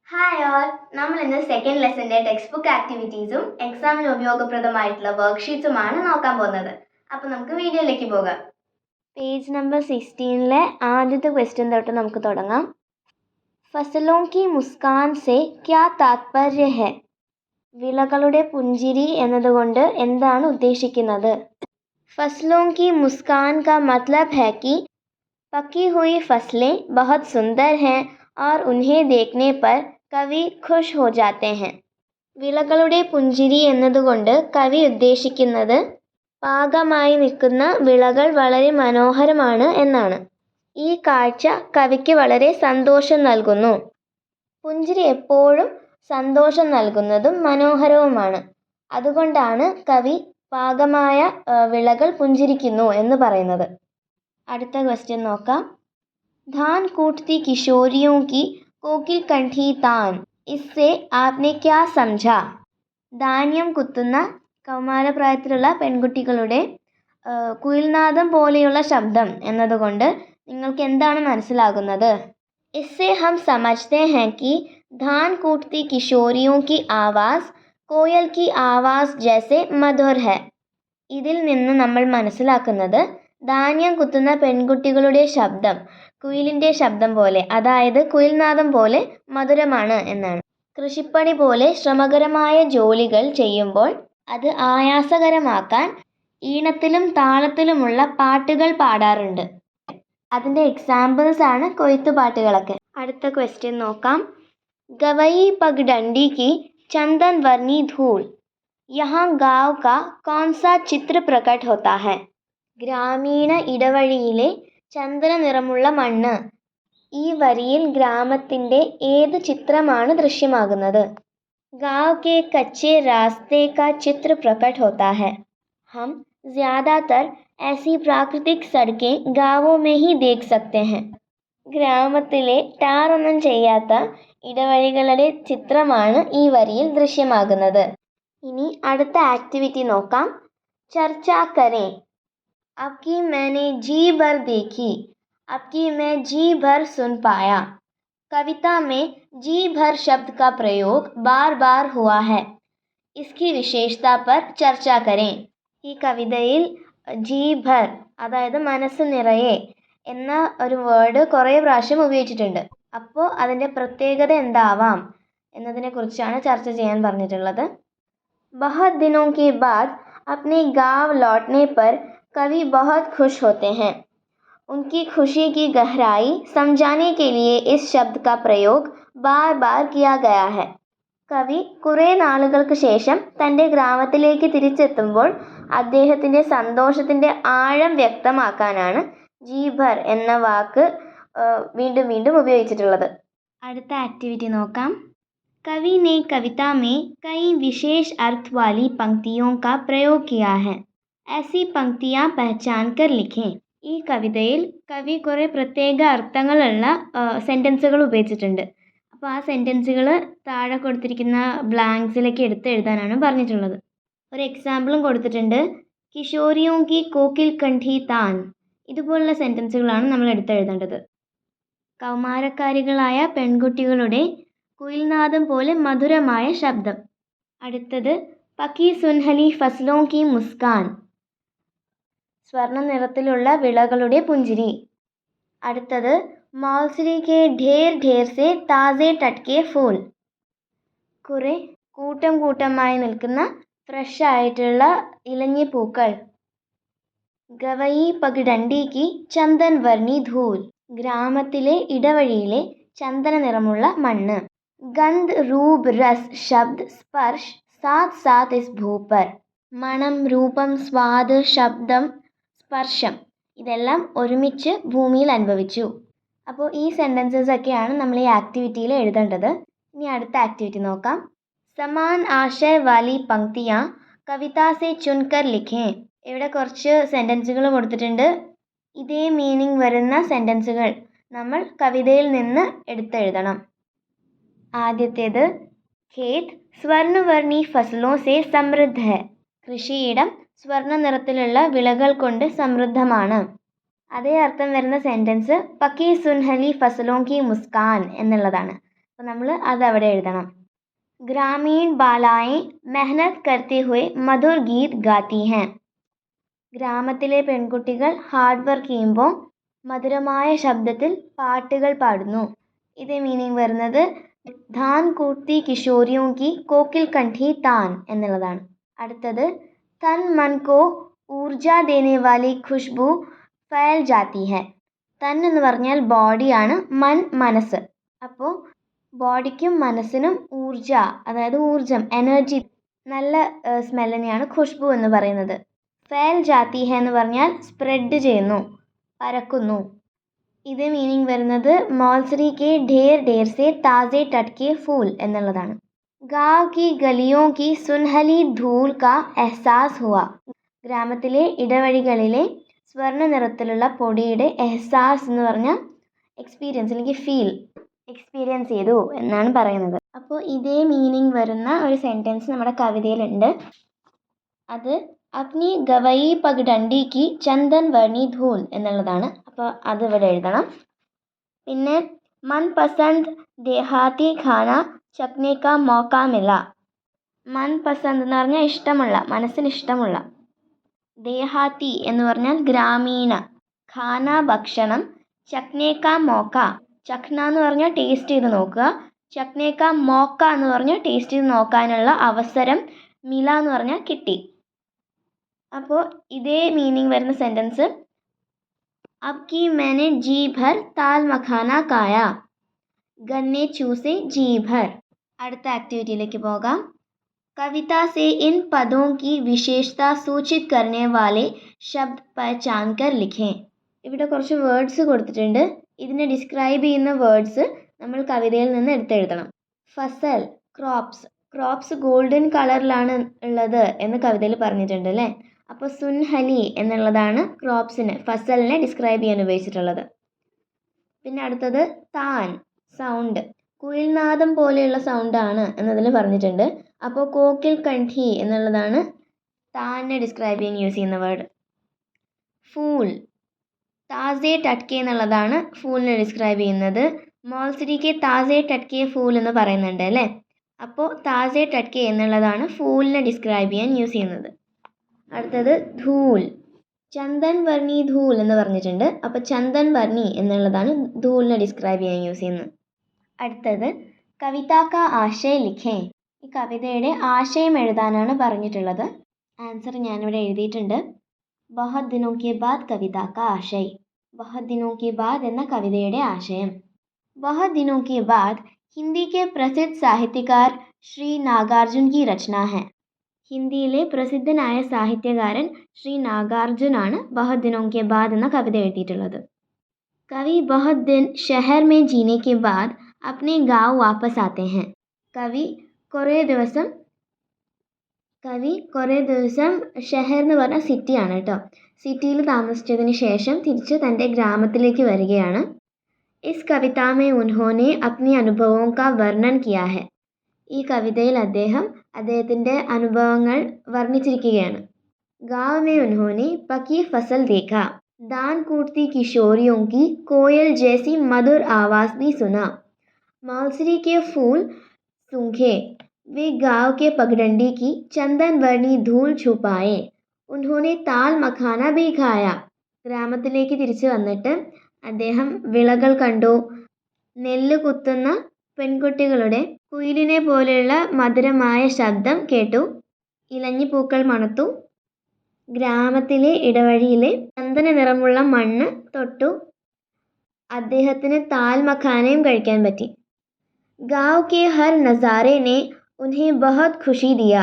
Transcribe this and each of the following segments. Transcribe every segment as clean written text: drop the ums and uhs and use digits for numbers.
Hi all, നമ്മൾ ഇന്ന് second ലെസന്റെ text book ആക്ടിവിറ്റീസും എക്സാമിന് ഉപയോഗപ്രദമായിട്ടുള്ള വർക്ക്ഷീറ്റ്സുമാണ് നോക്കാൻ പോകുന്നത്. അപ്പോൾ നമുക്ക് വീഡിയോയിലേക്ക് പോകാം. പേജ് നമ്പർ 16-ലെ ആദ്യത്തെ ക്വസ്റ്റ്യൻ തൊട്ട് നമുക്ക് തുടങ്ങാം. ഫസലോं की मुस्कान से क्या तात्पर्य है? വിളകളുടെ പുഞ്ചിരി എന്നതുകൊണ്ട് എന്താണ് ഉദ്ദേശിക്കുന്നത്? फसलों की मुस्कान का मतलब है कि पकी हुई फसलें बहुत सुंदर हैं और उन्हें देखने पर കവി ഖുഷ് ഹോ ജാത്തെ ഹെ. വിളകളുടെ പുഞ്ചിരി എന്നതുകൊണ്ട് കവി ഉദ്ദേശിക്കുന്നത് പാകമായി നിൽക്കുന്ന വിളകൾ വളരെ മനോഹരമാണ് എന്നാണ്. ഈ കാഴ്ച കവിക്ക് വളരെ സന്തോഷം നൽകുന്നു. പുഞ്ചിരി എപ്പോഴും സന്തോഷം നൽകുന്നതും മനോഹരവുമാണ്. അതുകൊണ്ടാണ് കവി പാകമായ വിളകൾ പുഞ്ചിരിക്കുന്നു എന്ന് പറയുന്നത്. അടുത്ത ക്വസ്റ്റ്യൻ നോക്കാം. ധാൻ കൂട്ട്തി കിശോരിയോं की कोकिल कंठी तान, इससे आपने क्या समझा? ധാന്യം കുത്തുന്ന കൗമാരപ്രായത്തിലുള്ള പെൺകുട്ടികളുടെ കുയിൽനാദം പോലെയുള്ള ശബ്ദം എന്നതുകൊണ്ട് നിങ്ങൾക്ക് എന്താണ് മനസ്സിലാകുന്നത്? इससे हम समझते हैं कि धान कूटती किशोरियों की आवाज़ कोयल की आवाज़ जैसे मधुर है. ഇതിൽ നിന്ന് നമ്മൾ മനസ്സിലാക്കുന്നത് ധാന്യം കുത്തുന്ന പെൺകുട്ടികളുടെ ശബ്ദം കുയിലിൻ്റെ ശബ്ദം പോലെ, അതായത് കുയിൽനാദം പോലെ മധുരമാണ് എന്നാണ്. കൃഷിപ്പണി പോലെ ശ്രമകരമായ ജോലികൾ ചെയ്യുമ്പോൾ അത് ആയാസകരമാക്കാൻ ഈണത്തിലും താളത്തിലുമുള്ള പാട്ടുകൾ പാടാറുണ്ട്. അതിൻ്റെ എക്സാമ്പിൾസ് ആണ് കൊയ്ത്തുപാട്ടുകളൊക്കെ. അടുത്ത ക്വസ്റ്റ്യൻ നോക്കാം. ഗവയി പഗ് ഡണ്ഡി की चंदन वर्णी धूल, यहाँ गाँव का कौन सा चित्र प्रकट होता है? ഗ്രാമീണ ഇടവഴിയിലെ ചന്ദന നിറമുള്ള മണ്ണ്. ഈ വരിയിൽ ഗ്രാമത്തിൻ്റെ ഏത് ചിത്രമാണ് ദൃശ്യമാകുന്നത്? गाँव के कच्चे रास्ते का चित्र प्रकट होता है. हम ज़्यादातर ऐसी प्राकृतिक सड़कें गाँवों में ही देख सकते हैं. ഗ്രാമത്തിലെ ടാറൊന്നും ചെയ്യാത്ത ഇടവഴികളുടെ ചിത്രമാണ് ഈ വരിയിൽ ദൃശ്യമാകുന്നത്. ഇനി അടുത്ത ആക്ടിവിറ്റി നോക്കാം. ചർച്ചാ കരേ. अब की मैंने जी भर देखी, अब की मैं जी भर सुन पाया. कविता में जी भर शब्द का प्रयोग बार बार हुआ है. इसकी विशेषता पर चर्चा करें. ഈ കവിതയിൽ ജി ഭർ, അതായത് മനസ്സ് നിറയെ എന്ന ഒരു വേർഡ് കുറേ പ്രാവശ്യം ഉപയോഗിച്ചിട്ടുണ്ട്. അപ്പോൾ അതിൻ്റെ പ്രത്യേകത എന്താവാം എന്നതിനെക്കുറിച്ചാണ് ചർച്ച ചെയ്യാൻ പറഞ്ഞിട്ടുള്ളത്. बहुत दिनों के बाद अपने गांव लौटने पर कवि बहुत खुश होते हैं. उनकी खुशी की गहराई समझाने के लिए इस शब्द का प्रयोग बार बार किया गया है. കവി കുറേ നാളുകൾക്ക് ശേഷം തൻ്റെ ഗ്രാമത്തിലേക്ക് തിരിച്ചെത്തുമ്പോൾ അദ്ദേഹത്തിൻ്റെ സന്തോഷത്തിൻ്റെ ആഴം വ്യക്തമാക്കാനാണ് ജീഭർ എന്ന വാക്ക് വീണ്ടും വീണ്ടും ഉപയോഗിച്ചിട്ടുള്ളത്. അടുത്ത ആക്ടിവിറ്റി നോക്കാം. कवि ने कविता में कई विशेष अर्थ वाली पंक्तियों का प्रयोग किया है. ऐसी पंक्तियाँ पहचान कर लिखें. ഈ കവിതയിൽ കവി കുറേ പ്രത്യേക അർത്ഥങ്ങളുള്ള സെൻറ്റൻസുകൾ ഉപയോഗിച്ചിട്ടുണ്ട്. അപ്പോൾ ആ സെൻറ്റൻസുകൾ താഴെ കൊടുത്തിരിക്കുന്ന ബ്ലാങ്ക്സിലേക്ക് എടുത്ത് എഴുതാനാണ് പറഞ്ഞിട്ടുള്ളത്. ഒരു എക്സാമ്പിളും കൊടുത്തിട്ടുണ്ട്. കിഷോരിയോं की कोकिल कंठी तान. ഇതുപോലുള്ള സെൻറ്റൻസുകളാണ് നമ്മൾ എടുത്തെഴുതേണ്ടത്. കൗമാരക്കാരികളായ പെൺകുട്ടികളുടെ കുയിൽനാദം പോലെ മധുരമായ ശബ്ദം. അടുത്തത് പക്കി സുൻഹലി ഫസ്ലോं की മുസ്കാൻ, സ്വർണ്ണ നിറത്തിലുള്ള വിളകളുടെ പുഞ്ചിരി. അടുത്തത് മൗസരി കെ ഢേർ ഢേർ സെ താസെ ടട്കെ ഫൂൽ, കുറേ കൂട്ടം കൂട്ടമായി നിൽക്കുന്ന ഫ്രഷ് ആയിട്ടുള്ള ഇലഞ്ഞി പൂക്കൾ. ഗവയി പഗ് ഡണ്ഡി की ചന്ദൻ വർണി ധൂൽ, ഗ്രാമത്തിലെ ഇടവഴിയിലെ ചന്ദന നിറമുള്ള മണ്ണ്. ഗന്ധ രൂപ് രസ് ശബ്ദ് സ്പർശ് സാത്ത് സാത്ത് ഇസ് ഭൂപർ, മണം രൂപം സ്വാദ് ശബ്ദം സ്പർശം ഇതെല്ലാം ഒരുമിച്ച് ഭൂമിയിൽ അനുഭവിച്ചു. അപ്പോൾ ഈ സെൻറ്റൻസസ് ഒക്കെയാണ് നമ്മൾ ഈ ആക്ടിവിറ്റിയിൽ എഴുതേണ്ടത്. ഇനി അടുത്ത ആക്ടിവിറ്റി നോക്കാം. സമാൻ ആശയ വാലി പങ്ക്തിയാ കവിതാ സെ ചുൻകർ ലിഖേ. ഇവിടെ കുറച്ച് സെൻറ്റൻസുകൾ കൊടുത്തിട്ടുണ്ട്. ഇതേ മീനിങ് വരുന്ന സെൻറ്റൻസുകൾ നമ്മൾ കവിതയിൽ നിന്ന് എടുത്തെഴുതണം. ആദ്യത്തേത് ഖേത് സ്വർണ്ണവർണി ഫസലോ സെ സമൃദ്ധ ഹെ. കൃഷിയിടം സ്വർണ്ണ നിറത്തിലുള്ള വിളകൾ കൊണ്ട് സമൃദ്ധമാണ്. അതേ അർത്ഥം വരുന്ന സെൻറ്റൻസ് പക്കി സുൻഹലി ഫസലോं की മുസ്കാൻ എന്നുള്ളതാണ്. അപ്പോൾ നമ്മൾ അതവിടെ എഴുതണം. ഗ്രാമീൺ ബാലാएं മെഹനത് करते हुए മധുർ ഗീത് ഗാത്തി हैं. ഗ്രാമത്തിലെ പെൺകുട്ടികൾ ഹാർഡ് വർക്ക് ചെയ്യുമ്പോൾ മധുരമായ ശബ്ദത്തിൽ പാട്ടുകൾ പാടുന്നു. ഇതേ മീനിങ് വരുന്നത് ധാൻ കൂട്ടി കിഷോരിയോं की कोकिल कंठी तान എന്നുള്ളതാണ്. അടുത്തത് തൻ മൻ കോ ഊർജ ദേനെ വാലി ഖുഷ്ബു ഫൈൽ ജാത്തി ഹെ. തൻ എന്ന് പറഞ്ഞാൽ ബോഡിയാണ്, മൻ മനസ്സ്. അപ്പോൾ ബോഡിക്കും മനസ്സിനും ഊർജ, അതായത് ഊർജം, എനർജി, നല്ല സ്മെല്ലിനെയാണ് ഖുഷ്ബു എന്ന് പറയുന്നത്. ഫൈൽ ജാത്തി ഹെ എന്ന് പറഞ്ഞാൽ സ്പ്രെഡ് ചെയ്യുന്നു, പരക്കുന്നു. ഇത് മീനിങ് വരുന്നത് മൗൽസരി കെ ഢേർ ഢേർ സെ താസെ ടട്കെ ഫൂൽ എന്നുള്ളതാണ്. ഗാവ് കി ഗലിയോ കി സുൻഹലി ധൂൽ കാ എഹ്സാസ് ഹുവ. ഗ്രാമത്തിലെ ഇടവഴികളിലെ സ്വർണ്ണ നിറത്തിലുള്ള പൊടിയുടെ എഹ്സാസ് എന്ന് പറഞ്ഞാൽ എക്സ്പീരിയൻസ് അല്ലെങ്കിൽ എക്സ്പീരിയൻസ് ചെയ്തു എന്നാണ് പറയുന്നത്. അപ്പോൾ ഇതേ മീനിങ് വരുന്ന ഒരു സെൻറ്റൻസ് നമ്മുടെ കവിതയിലുണ്ട്. അത് അപ്നി ഗവയി പഗ്ഡണ്ടി കി ചന്ദൻ വർണി ധൂൽ എന്നുള്ളതാണ്. അപ്പോൾ അത് ഇവിടെ എഴുതണം. പിന്നെ മൻ പസന്ദ് ദേഹാത്തി ഖാന ചക്നെ കാ മൗക്ക മില. മൻ പസന്ദ് എന്ന് പറഞ്ഞാൽ ഇഷ്ടമുള്ള, മനസ്സിന് ഇഷ്ടമുള്ള. ദേഹാത്തി എന്ന് പറഞ്ഞാൽ ഗ്രാമീണ. ഖാന ഭക്ഷണം. ചക്നേക്ക മോക്ക, ചക്ന എന്ന് പറഞ്ഞാൽ ടേസ്റ്റ് ചെയ്ത് നോക്കുക. ചക്നേക്ക മോക്ക എന്ന് പറഞ്ഞാൽ ടേസ്റ്റ് ചെയ്ത് നോക്കാനുള്ള അവസരം. മില എന്ന് പറഞ്ഞാൽ കിട്ടി. അപ്പോൾ ഇതേ മീനിങ് വരുന്ന സെൻറ്റൻസ് അബ് കി मैंने जी भर താൽ മഖാന കായ, ഗന്നെ ചൂസെ जी भर. അടുത്ത ആക്ടിവിറ്റിയിലേക്ക് പോകാം. कविता से इन पदों की विशेषता सूचित करने वाले शब्द पहचान कर लिखें. ഇവിടെ കുറച്ച് വേർഡ്സ് കൊടുത്തിട്ടുണ്ട്. ഇതിനെ ഡിസ്ക്രൈബ് ചെയ്യുന്ന വേർഡ്സ് നമ്മൾ കവിതയിൽ നിന്ന് എടുത്തെഴുതണം. ഫസൽ, ക്രോപ്സ് ഗോൾഡൻ കളറിലാണ് ഉള്ളത് എന്ന് കവിതയിൽ പറഞ്ഞിട്ടുണ്ട് അല്ലേ. അപ്പോൾ സുൻഹലി എന്നുള്ളതാണ് ക്രോപ്സിന്, ഫസലിനെ ഡിസ്ക്രൈബ് ചെയ്യാൻ ഉപയോഗിച്ചിട്ടുള്ളത്. പിന്നെ അടുത്തത് താൻ, സൗണ്ട്, കുയിൽനാദം പോലെയുള്ള സൗണ്ടാണ് എന്നതിൽ പറഞ്ഞിട്ടുണ്ട്. അപ്പോൾ കോക്കിൽ കണ്ഠി എന്നുള്ളതാണ് താനെ ഡിസ്ക്രൈബ് ചെയ്യാൻ യൂസ് ചെയ്യുന്ന വേർഡ്. ഫൂൾ, താസെ ടട്കെ എന്നുള്ളതാണ് ഫൂളിനെ ഡിസ്ക്രൈബ് ചെയ്യുന്നത്. മൗൽസരിക്ക് താസെ ടട്കെ ഫൂൾ എന്ന് പറയുന്നുണ്ട് അല്ലേ. അപ്പോൾ താസെ ടട്കെ എന്നുള്ളതാണ് ഫൂളിനെ ഡിസ്ക്രൈബ് ചെയ്യാൻ യൂസ് ചെയ്യുന്നത്. അടുത്തത് ധൂൽ, ചന്ദൻ വർണി ധൂൽ എന്ന് പറഞ്ഞിട്ടുണ്ട്. അപ്പോൾ ചന്ദൻ വർണി എന്നുള്ളതാണ് ധൂളിനെ ഡിസ്ക്രൈബ് ചെയ്യാൻ യൂസ് ചെയ്യുന്നത്. അടുത്തത് കവിത കാ ആശയ ലിഖേ. ഈ കവിതയുടെ ആശയം എഴുതാനാണ് പറഞ്ഞിട്ടുള്ളത്. ആൻസർ ഞാനിവിടെ എഴുതിയിട്ടുണ്ട്. ബഹത് ദിനോ കെ ബാദ് കവിത കാ ആശയ്. ബഹത് ദിനോ കെ ബാദ് എന്ന കവിതയുടെ ആശയം. ബഹത് ദിനോ കെ ബാദ് ഹിന്ദി കെ പ്രസിദ്ധ സാഹിത്യകാർ ശ്രീ നാഗാർജുൻ की रचना है. ഹിന്ദിയിലെ പ്രസിദ്ധനായ സാഹിത്യകാരൻ ശ്രീ നാഗാർജുനാണ് ബഹത് ദിനോ കെ ബാദ് എന്ന കവിത എഴുതിയിട്ടുള്ളത്. കവി ബഹത് ദിൻ ഷഹർ മേ ജീനെ കെ ബാദ് അപ്നെ ഗാവ് വാപ്പസ് ആത്തെ ഹൈ. കവി കുറേ ദിവസം ഷഹർ എന്ന് പറഞ്ഞാൽ സിറ്റിയാണ് കേട്ടോ. സിറ്റിയിൽ താമസിച്ചതിന് ശേഷം തിരിച്ച് തൻ്റെ ഗ്രാമത്തിലേക്ക് വരികയാണ്. ഇസ് കവിതാ മേ ഉൻഹോനെ അപ്നി അനുഭവോं का വർണ്ണൻ കിയാ ഹൈ. ഈ കവിതയിൽ അദ്ദേഹത്തിൻ്റെ അനുഭവങ്ങൾ വർണ്ണിച്ചിരിക്കുകയാണ്. ഗാവ് മേ ഉൻഹോനെ പക്കി ഫസൽ ദേഖ, दान कूटती किशोरियों की कोयल जैसी मधुर आवाज़ भी सुना, मौलसरी के फूल सूंघे, वे गाँव के पगडंडी की चंदन वर्णी धूल छुपाए, उन्होंने ताल मखाना भी खाया. ഗ്രാമത്തിലേക്ക് തിരിച്ചു വന്നിട്ട് അദ്ദേഹം വിളകൾ കണ്ടു, നെല്ല് കുത്തുന്ന പെൺകുട്ടികളുടെ കുയിലിനെ പോലെയുള്ള മധുരമായ ശബ്ദം കേട്ടു, ഇലഞ്ഞിപ്പൂക്കൾ മണത്തു, ഗ്രാമത്തിലെ ഇടവഴിയിലെ ചന്ദന നിറമുള്ള മണ്ണ് തൊട്ടു. അദ്ദേഹത്തിന് താൽ മഖാനയും കഴിക്കാൻ പറ്റി. ഗാവ് കെ ഹർ നസാരെ നെ ഉൻഹെ ബഹത് ഖുഷി ദിയ.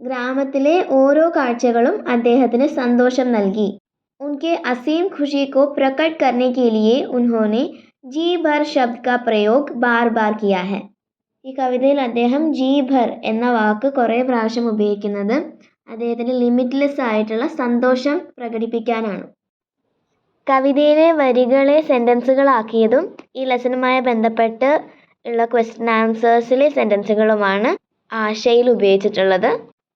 ഗ്രാമത്തിലെ ഓരോ കാഴ്ചകളും അദ്ദേഹത്തിന് സന്തോഷം നൽകി. ഉൻകെ അസീം ഖുഷി കോ പ്രകട് കർനെ കെ ലിയെ ഉൻഹോനെ ജി ഭർ ശബ്ദ കാ പ്രയോഗ് ബാർ ബാർ കിയാ ഹൈ. ഈ കവിതയിൽ അദ്ദേഹം ജി ഭർ എന്ന വാക്ക് കുറേ പ്രാവശ്യം ഉപയോഗിക്കുന്നത് അദ്ദേഹത്തിൻ്റെ ലിമിറ്റ്ലെസ് ആയിട്ടുള്ള സന്തോഷം പ്രകടിപ്പിക്കാനാണ്. കവിതയിലെ വരികളെ സെൻറ്റൻസുകളാക്കിയതും ഈ ലെസണുമായി ബന്ധപ്പെട്ട് ഉള്ള ക്വസ്റ്റ്യൻ ആൻസേഴ്സിലെ സെൻറ്റൻസുകളുമാണ് ആശയിൽ ഉപയോഗിച്ചിട്ടുള്ളത്.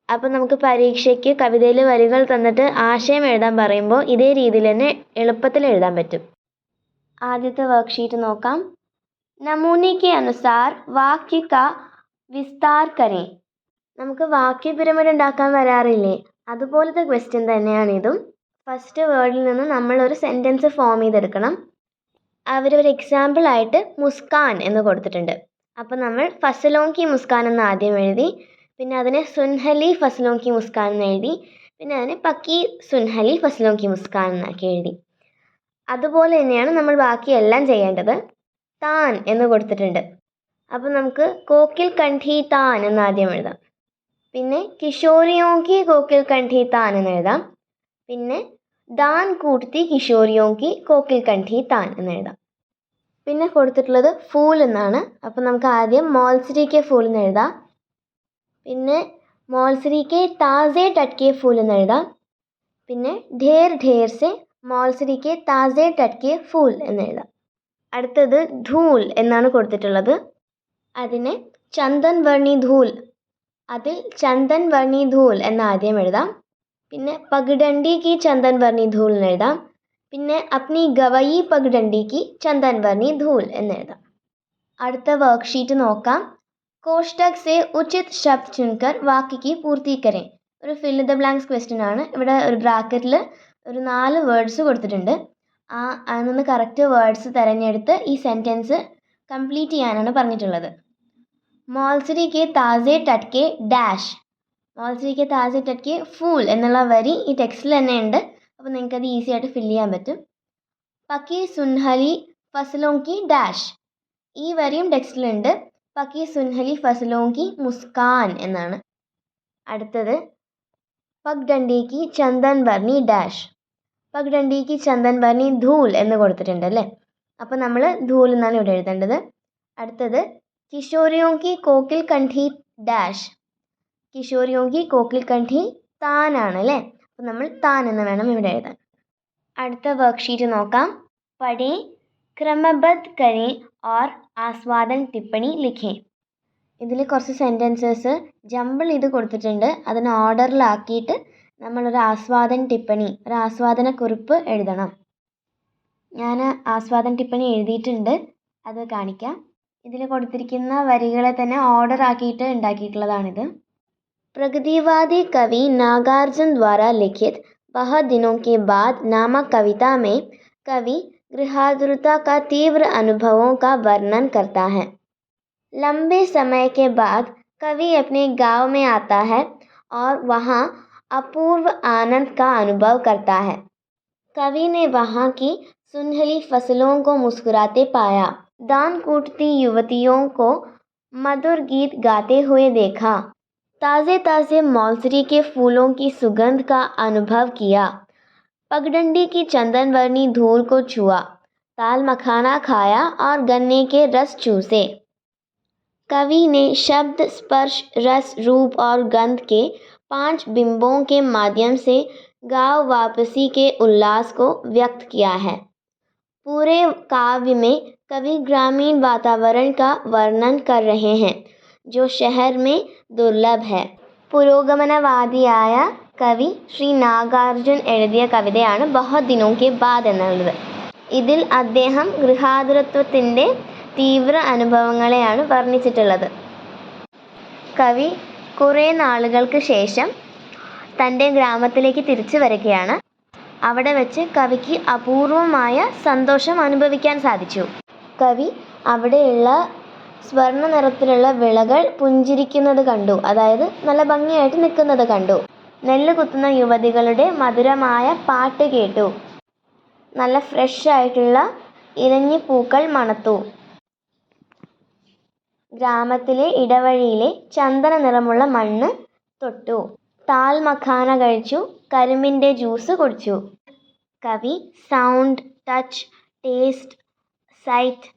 അപ്പോൾ നമുക്ക് പരീക്ഷയ്ക്ക് കവിതയിലെ വരികൾ തന്നിട്ട് ആശയം എഴുതാൻ പറയുമ്പോൾ ഇതേ രീതിയിൽ തന്നെ എളുപ്പത്തിൽ എഴുതാൻ പറ്റും. ആദ്യത്തെ വർക്ക്ഷീറ്റ് നോക്കാം. नमूने के अनुसार वाक्य का विस्तार करें. നമുക്ക് വാക്യ പിരമിഡ് ഉണ്ടാക്കാൻ വരാറില്ലേ, അതുപോലത്തെ ക്വസ്റ്റ്യൻ തന്നെയാണ് ഇതും. ഫസ്റ്റ് വേർഡിൽ നിന്ന് നമ്മളൊരു സെൻറ്റൻസ് ഫോം ചെയ്തെടുക്കണം. അവരൊരു എക്സാമ്പിളായിട്ട് മുസ്കാൻ എന്ന് കൊടുത്തിട്ടുണ്ട്. അപ്പോൾ നമ്മൾ ഫസലോം കി മുസ്കാൻ എന്ന് ആദ്യം എഴുതി, പിന്നെ അതിനെ സുൻഹലി ഫസലോം കി മുസ്കാൻ എന്ന് എഴുതി, പിന്നെ അതിനെ പക്കി സുൻഹലി ഫസലോം കി മുസ്കാൻ എന്നാക്കി എഴുതി. അതുപോലെ തന്നെയാണ് നമ്മൾ ബാക്കിയെല്ലാം ചെയ്യേണ്ടത്. താൻ എന്ന് കൊടുത്തിട്ടുണ്ട്. അപ്പോൾ നമുക്ക് കോക്കിൽ കണ്ഠി താൻ എന്ന് ആദ്യം എഴുതാം. പിന്നെ കിഷോരിയോं की कोकिल कंठी तान എന്ന് എഴുതാം. പിന്നെ ദാൻ കൂട്ടത്തി കിഷോരിയോं की कोकिल कंठी तान എന്ന് എഴുതാം. പിന്നെ കൊടുത്തിട്ടുള്ളത് ഫൂൽ എന്നാണ്. അപ്പോൾ നമുക്ക് ആദ്യം മോൾസരി കെ ഫൂൽ എന്ന് എഴുതാം. പിന്നെ മോൾസരി കെ താസെ ടട്കെ ഫൂൽ എന്ന് എഴുതാം. പിന്നെ ഢേർ ഢേർ സെ മോൾസരി കെ താസെ ടട്കെ ഫൂൽ എന്ന് എഴുതാം. അടുത്തത് ധൂൽ എന്നാണ് കൊടുത്തിട്ടുള്ളത്. അതിനെ ചന്ദൻ വർണി ധൂൽ, അതിൽ ചന്ദൻ വർണി ധൂൽ എന്ന് ആദ്യം എഴുതാം. പിന്നെ പഗ്ഡണ്ടി കി ചന്ദൻ വർണി ധൂൽ എന്ന് എഴുതാം. പിന്നെ അപ്നി ഗവയി പഗ്ഡണ്ടി കി ചന്ദൻ വർണി ധൂൽ എന്ന് എഴുതാം. അടുത്ത വർക്ക്ഷീറ്റ് നോക്കാം. കോഷ്ടക് സെ ഉചിത് ശബ്ദ് ചുൻകർ വാക്യ കി പൂർത്തി കരേं. ഒരു ഫിൽ ദ ബ്ലാങ്ക്സ് ക്വസ്റ്റ്യൻ ആണ്. ഇവിടെ ഒരു ബ്രാക്കറ്റിൽ ഒരു 4 വേർഡ്സ് കൊടുത്തിട്ടുണ്ട്. അതിൽ നിന്ന് കറക്റ്റ് വേർഡ്സ് തിരഞ്ഞെടുത്ത് ഈ സെൻറ്റൻസ് കംപ്ലീറ്റ് ചെയ്യാനാണ് പറഞ്ഞിട്ടുള്ളത്. മോൾസരി കെ താസെ ടട്കെ ഡാഷ്, മോൾസരി കെ താസെ ടട്കെ ഫൂൽ എന്നുള്ള വരി ഈ ടെക്സ്റ്റിൽ തന്നെ ഉണ്ട്. അപ്പോൾ നിങ്ങൾക്കത് ഈസി ആയിട്ട് ഫില്ല് ചെയ്യാൻ പറ്റും. പക്കി സുൻഹലി ഫസലോं की ഡാഷ്, ഈ വരിയും ടെക്സ്റ്റിലുണ്ട്. പക്കി സുൻഹലി ഫസലോं की മുസ്കാൻ എന്നാണ്. അടുത്തത് പഗ്ഡണ്ടി കി ചന്ദൻ വർണി ഡാഷ്, പഗ്ഡണ്ടി കി ചന്ദൻ വർണി ധൂൽ എന്ന് കൊടുത്തിട്ടുണ്ട് അല്ലേ. അപ്പോൾ നമ്മൾ ധൂൽ എന്നാണ് ഇവിടെ എഴുതേണ്ടത്. അടുത്തത് കിഷോരിയോं की कोकिल कंठी ഡാഷ്, കിഷോരിയോं की कोकिल कंठी താൻ ആണ് അല്ലേ. അപ്പോൾ നമ്മൾ താൻ എന്ന് വേണം ഇവിടെ എഴുതാൻ. അടുത്ത വർക്ക്ഷീറ്റ് നോക്കാം. പഠേ ക്രമബദ്ധ് കരേं और ആസ്വാദൻ ടിപ്പണി ലിഖേं. ഇതിൽ കുറച്ച് സെൻറ്റൻസസ് ജമ്പിൾ ചെയ്ത് കൊടുത്തിട്ടുണ്ട്. അതിന് ഓർഡറിലാക്കിയിട്ട് നമ്മളൊരു ആസ്വാദൻ ടിപ്പണി, ഒരു ആസ്വാദന കുറിപ്പ് എഴുതണം. ഞാൻ ആസ്വാദൻ ടിപ്പണി എഴുതിയിട്ടുണ്ട്, അത് കാണിക്കാം. ഇതിൽ കൊടുത്തിരിക്കുന്ന വരികളെ തന്നെ ഓർഡർ ആക്കിയിട്ട് ഉണ്ടാക്കിയിട്ടുള്ളതാണിത്. प्रगतिवादी कवि नागार्जुन द्वारा लिखित बहुत दिनों के बाद नामक कविता में कवि गृहातुरता का तीव्र अनुभवों का वर्णन करता है. लंबे समय के बाद कवि अपने गांव में आता है और वहां अपूर्व आनंद का अनुभव करता है. कवि ने वहां की सुनहली फसलों को मुस्कुराते पाया, दान कूटती युवतियों को मधुर गीत गाते हुए देखा, ताज़े ताज़े मौलसरी के फूलों की सुगंध का अनुभव किया, पगडंडी की चंदन वर्णी धूल को छुआ, ताल मखाना खाया और गन्ने के रस चूसे. कवि ने शब्द, स्पर्श, रस, रूप और गंध के 5 बिंबों के माध्यम से गांव वापसी के उल्लास को व्यक्त किया है. पूरे काव्य में कवि ग्रामीण वातावरण का वर्णन कर रहे हैं जो शहर में दुर्लभ है. പുരോഗമനവാദിയായ കവി ശ്രീ നാഗാർജുൻ എഴുതിയ കവിതയാണ് ബഹത് ദിനോं के बाद എന്നുള്ളത്. ഇതിൽ അദ്ദേഹം ഗൃഹാതുരത്വത്തിൻ്റെ തീവ്ര അനുഭവങ്ങളെയാണ് വർണ്ണിച്ചിട്ടുള്ളത്. കവി കുറേ നാളുകൾക്ക് ശേഷം തൻ്റെ ഗ്രാമത്തിലേക്ക് തിരിച്ചു വരികയാണ്. അവിടെ വെച്ച് കവിക്ക് അപൂർവമായ സന്തോഷം അനുഭവിക്കാൻ സാധിച്ചു. കവി അവിടെയുള്ള സ്വർണ്ണ നിറത്തിലുള്ള വിളകൾ പുഞ്ചിരിക്കുന്നത് കണ്ടു, അതായത് നല്ല ഭംഗിയായിട്ട് നിൽക്കുന്നത് കണ്ടു. നെല്ല് കുത്തുന്ന യുവതികളുടെ മധുരമായ പാട്ട് കേട്ടു. നല്ല ഫ്രഷ് ആയിട്ടുള്ള ഇലഞ്ഞി പൂക്കൾ മണത്തു. ഗ്രാമത്തിലെ ഇടവഴിയിലെ ചന്ദന നിറമുള്ള മണ്ണ് തൊട്ടു. താൽ മഖാന കഴിച്ചു, കരിമ്പിൻ്റെ ജ്യൂസ് കുടിച്ചു. കവി sound, touch, taste, sight,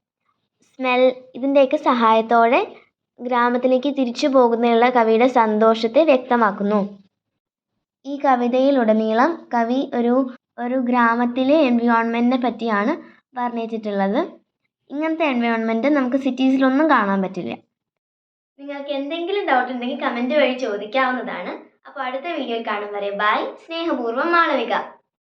smell ഇതിൻ്റെയൊക്കെ സഹായത്തോടെ ഗ്രാമത്തിലേക്ക് തിരിച്ചു പോകുന്നതിനുള്ള കവിയുടെ സന്തോഷത്തെ വ്യക്തമാക്കുന്നു. ഈ കവിതയിലുടനീളം കവി ഒരു ഗ്രാമത്തിലെ എൻവയോൺമെൻറ്റിനെ പറ്റിയാണ് വർണ്ണിച്ചിട്ടുള്ളത്. ഇങ്ങനത്തെ എൻവയോൺമെൻറ്റ് നമുക്ക് സിറ്റീസിലൊന്നും കാണാൻ പറ്റില്ല. നിങ്ങൾക്ക് എന്തെങ്കിലും ഡൗട്ട് ഉണ്ടെങ്കിൽ കമൻറ്റ് വഴി ചോദിക്കാവുന്നതാണ്. അപ്പോൾ അടുത്ത വീഡിയോയിൽ കാണും വരെ ബൈ. സ്നേഹപൂർവ്വം മാളവിക.